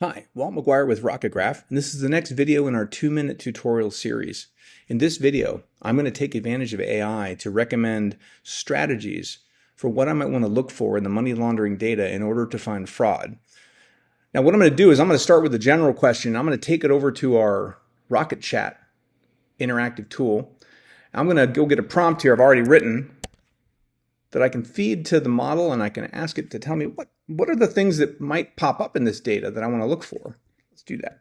Hi, Walt McGuire with Rocketgraph, and this is the next video in our 2-minute tutorial series. In this video, I'm going to take advantage of AI to recommend strategies for what I might want to look for in the money laundering data in order to find fraud. Now, what I'm going to do is I'm going to start with a general question. I'm going to take it over to our Rocket Chat interactive tool. I'm going to go get a prompt here I've already written that I can feed to the model, and I can ask it to tell me what are the things that might pop up in this data that I want to look for. Let's do that.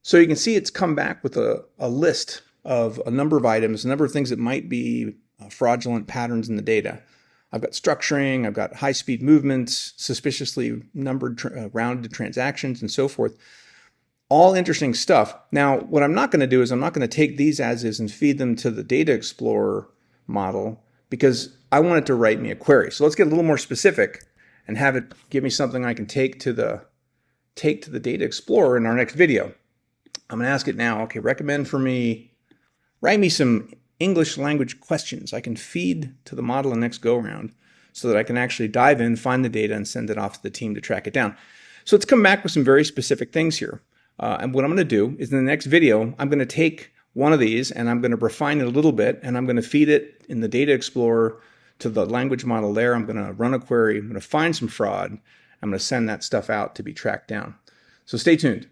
So you can see it's come back with a list of a number of items, a number of things that might be fraudulent patterns in the data. I've got structuring, I've got high-speed movements, suspiciously numbered rounded transactions, and so forth. All interesting stuff. Now, what I'm not going to do is I'm not going to take these as is and feed them to the Data Explorer model because I want it to write me a query. So let's get a little more specific and have it give me something I can take to the Data Explorer in our next video. I'm going to ask it now, okay, recommend for me, write me some English language questions I can feed to the model in the next go-around so that I can actually dive in, find the data, and send it off to the team to track it down. So it's come back with some very specific things here. And what I'm going to do is in the next video, I'm going to take one of these and I'm going to refine it a little bit, and I'm going to feed it in the Data Explorer to the language model there. I'm going to run a query. I'm going to find some fraud. I'm going to send that stuff out to be tracked down. So stay tuned.